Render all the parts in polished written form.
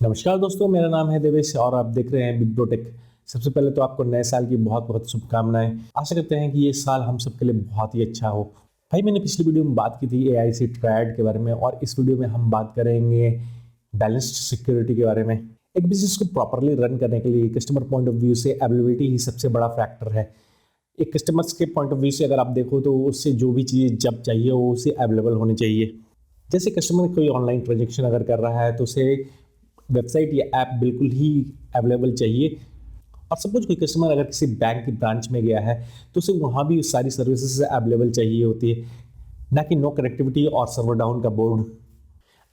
नमस्कार दोस्तों, मेरा नाम है देवेश और आप देख रहे हैं बिग ब्रो टेक। सबसे पहले तो आपको नए साल की बहुत बहुत शुभकामनाएं। आशा करते हैं कि ये साल हम सबके लिए बहुत ही अच्छा हो। भाई, मैंने पिछली वीडियो में बात की थी एआई सी ट्रायड के बारे में और इस वीडियो में हम बात करेंगे बैलेंस्ड सिक्योरिटी के बारे में। एक बिजनेस को प्रॉपरली रन करने के लिए कस्टमर पॉइंट ऑफ व्यू से अवेलेबिलिटी ही सबसे बड़ा फैक्टर है। एक कस्टमर्स के पॉइंट ऑफ व्यू से अगर आप देखो तो उससे जो भी चीज़ जब चाहिए वो उसे अवेलेबल होनी चाहिए। जैसे कस्टमर कोई ऑनलाइन ट्रांजेक्शन अगर कर रहा है तो उसे वेबसाइट या ऐप बिल्कुल ही अवेलेबल चाहिए। और सपोज कोई कस्टमर अगर किसी बैंक की ब्रांच में गया है तो उसे वहाँ भी सारी सर्विसेज अवेलेबल चाहिए होती है, ना कि नो कनेक्टिविटी और सर्वर डाउन का बोर्ड।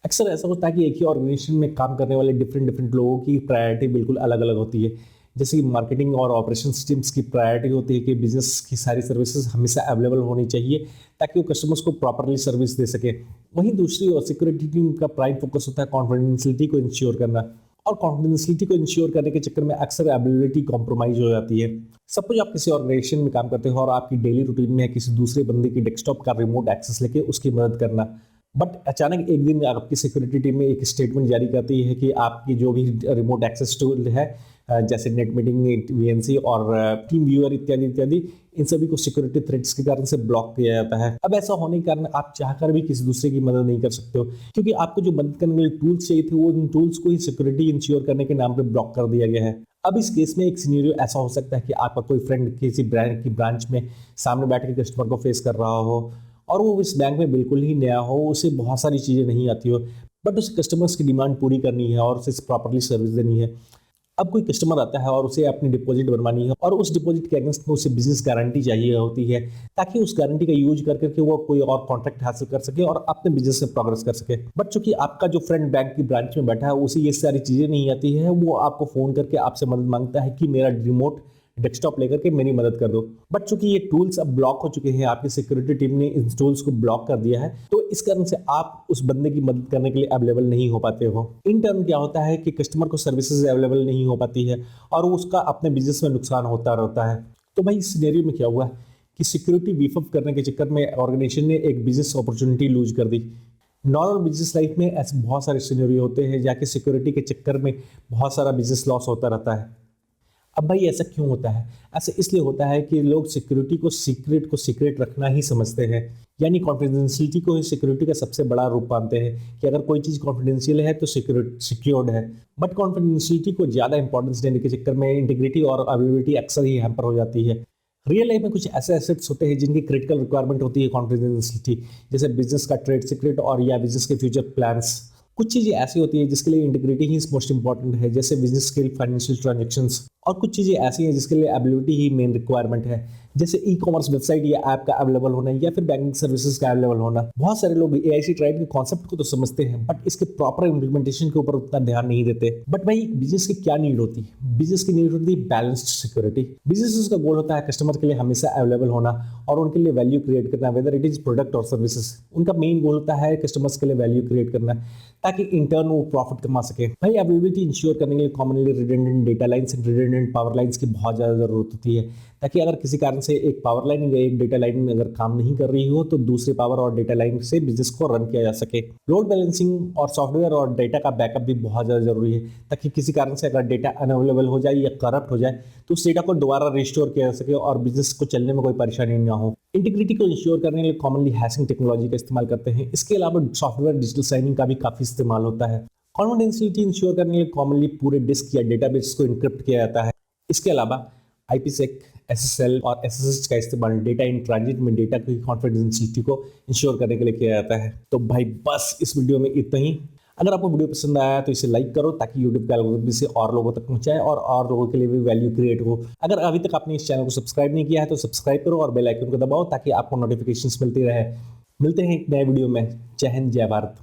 अक्सर ऐसा होता है कि एक ही ऑर्गेनाइजेशन में काम करने वाले डिफरेंट डिफरेंट लोगों की प्रायोरिटी बिल्कुल अलग अलग होती है। जैसे कि मार्केटिंग और ऑपरेशंस टीम्स की प्रायोरिटी होती है कि बिजनेस की सारी सर्विसेज हमेशा अवेलेबल होनी चाहिए ताकि वो कस्टमर्स को प्रॉपरली सर्विस दे सके। वहीं दूसरी ओर सिक्योरिटी टीम का प्राइम फोकस होता है कॉन्फिडेंशियलिटी को इंश्योर करना, और कॉन्फिडेंशियलिटी को इंश्योर करने के चक्कर में अक्सर अवेलेबिलिटी कॉम्प्रोमाइज हो जाती है। सपोज आप किसी ऑर्गेनाइजेशन में काम करते हो और आपकी डेली रूटीन में है किसी दूसरे बंदे की डेस्कटॉप का रिमोट एक्सेस लेके उसकी मदद करना, बट अचानक एक दिन आपकी सिक्योरिटी टीम में एक स्टेटमेंट जारी करती है कि आपकी जो भी रिमोट एक्सेस टूल है, जैसे नेट मीटिंग, वीएनसी और टीम व्यूअर इत्यादि इत्यादि, इन सभी को सिक्योरिटी थ्रेट्स के कारण से ब्लॉक किया जाता है। अब ऐसा होने के कारण आप चाहकर भी किसी दूसरे की मदद नहीं कर सकते हो, क्योंकि आपको जो मदद करने के लिए टूल्स चाहिए थे वो उन टूल्स को ही सिक्योरिटी इंश्योर करने के नाम पे ब्लॉक कर दिया गया है। अब इस केस में एक सिनेरियो ऐसा हो सकता है कि आपका कोई फ्रेंड किसी ब्रांड की ब्रांच में सामने बैठ के कस्टमर को फेस कर रहा हो और वो इस बैंक में बिल्कुल ही नया हो, उसे बहुत सारी चीज़ें नहीं आती हो, बट उसे कस्टमर्स की डिमांड पूरी करनी है और उसे प्रॉपरली सर्विस देनी है। अब कोई कस्टमर आता है और उसे अपनी डिपॉजिट बनवानी है और उस डिपॉजिट के अगेंस्ट में उसे बिजनेस गारंटी चाहिए होती है, ताकि उस गारंटी का यूज कर करके वो कोई और कॉन्ट्रैक्ट हासिल कर सके और अपने बिजनेस में प्रोग्रेस कर सके। बट चूंकि आपका जो फ्रेंड बैंक की ब्रांच में बैठा है उसे ये सारी चीज़ें नहीं आती है, वो आपको फ़ोन करके आपसे मदद मांगता है कि मेरा रिमोट डेस्कटॉप लेकर के मेरी मदद कर दो। बट चूंकि ये टूल्स अब ब्लॉक हो चुके हैं, आपकी सिक्योरिटी टीम ने इन टूल्स को ब्लॉक कर दिया है, तो इस कारण से आप उस बंदे की मदद करने के लिए अवेलेबल नहीं हो पाते हो। इन टर्म क्या होता है कि कस्टमर को सर्विसेज अवेलेबल नहीं हो पाती है और उसका अपने बिजनेस में नुकसान होता रहता है। तो भाई, इस सिनेरियो में क्या हुआ कि सिक्योरिटी बीफ अप करने के चक्कर में ऑर्गेनाइजेशन ने एक बिजनेस अपॉर्चुनिटी लूज कर दी। नॉर्मल बिजनेस लाइफ में ऐसे बहुत सारे सिनेरियो होते हैं जाके सिक्योरिटी के चक्कर में बहुत सारा बिजनेस लॉस होता रहता है। अब भाई, ऐसा क्यों होता है? ऐसा इसलिए होता है कि लोग सिक्योरिटी को सीक्रेट रखना ही समझते हैं, यानी कॉन्फिडेंशियलिटी को ही सिक्योरिटी का सबसे बड़ा रूप मानते हैं कि अगर कोई चीज़ कॉन्फिडेंशियल है तो सिक्योर्ड है। बट कॉन्फिडेंशियलिटी को ज़्यादा इंपॉर्टेंस देने के चक्कर में इंटीग्रिटी और अवेलेबिलिटी अक्सर ही हैम्पर हो जाती है। रियल लाइफ में कुछ ऐसे एसेट्स होते हैं जिनकी क्रिटिकल रिक्वायरमेंट होती है कॉन्फिडेंशियलिटी, जैसे बिजनेस का ट्रेड सीक्रेट और या बिजनेस के फ्यूचर प्लान्स। कुछ चीज़ें ऐसी होती है जिसके लिए इंटीग्रिटी ही मोस्ट इंपॉर्टेंट है, जैसे बिजनेस स्किल, फाइनेंशियल ट्रांजेक्शंस। और कुछ चीज़ें ऐसी हैं जिसके लिए एबिलिटी ही मेन रिक्वायरमेंट है, जैसे ई कॉमर्स वेबसाइट या ऐप का अवेलेबल होना या फिर बैंकिंग सर्विसेज का अवेलेबल होना। बहुत सारे लोग एआईसी ट्राइड के कॉन्सेप्ट को तो समझते हैं, बट इसके प्रॉपर इम्प्लीमेंटेशन के ऊपर उतना ध्यान नहीं देते। बट भाई, बिजनेस की क्या नीड होती है? बिजनेस की नीड होती है बैलेंस्ड सिक्योरिटी। बिजनेस का गोल होता है कस्टमर के लिए हमेशा अवेलेबल होना और उनके लिए वैल्यू क्रिएट करना, वेदर इट इज प्रोडक्ट और सर्विसेज। उनका मेन गोल होता है कस्टमर्स के लिए वैल्यू क्रिएट करना, ताकि इंटर्न वो प्रॉफिट कमा सके। भाई, अवेलेबिलिटी इंश्योर करने के लिए commonly redundant data lines and redundant power lines की बहुत ज़्यादा ज़रूरत होती है, ताकि अगर किसी कारण से एक पावर लाइन या एक डेटा लाइन अगर काम नहीं कर रही हो तो दूसरे पावर और डेटा लाइन से बिजनेस को रन किया जा सके। लोड बैलेंसिंग और सॉफ्टवेयर और डेटा का बैकअप भी बहुत ज़्यादा जरूरी है, ताकि किसी कारण से अगर डेटा अनअवेलेबल हो जाए या करप्ट हो जाए तो उस डेटा को दोबारा रिस्टोर किया जा सके और बिजनेस को चलने में कोई परेशानी ना हो। इंटीग्रिटी को इंश्योर करने के लिए कॉमनली हैशिंग टेक्नोलॉजी का इस्तेमाल करते हैं। इसके अलावा सॉफ्टवेयर डिजिटल साइनिंग का भी काफ़ी इस्तेमाल होता है। कॉन्फिडेंशियलिटी इंश्योर करने के लिए कॉमनली पूरे डिस्क या डेटाबेस को इनक्रिप्ट किया जाता है। इसके अलावा आईपीसेक, एसएसएल और एसएसएच का इस्तेमाल डेटा इन ट्रांजिट में डेटा की कॉन्फिडेंशियलिटी को इंश्योर करने के लिए किया जाता है। तो भाई, बस इस वीडियो में इतना ही। अगर आपको वीडियो पसंद आया तो इसे लाइक करो ताकि यूट्यूब का एल्गोरिथम इसे और लोगों तक पहुंचाए और लोगों के लिए भी वैल्यू क्रिएट हो। अगर अभी तक आपने इस चैनल को सब्सक्राइब नहीं किया है तो सब्सक्राइब करो और बेल आइकन को दबाओ ताकि आपको नोटिफिकेशंस मिलती रहे। मिलते हैं एक नए वीडियो में। जय हिंद, जय भारत।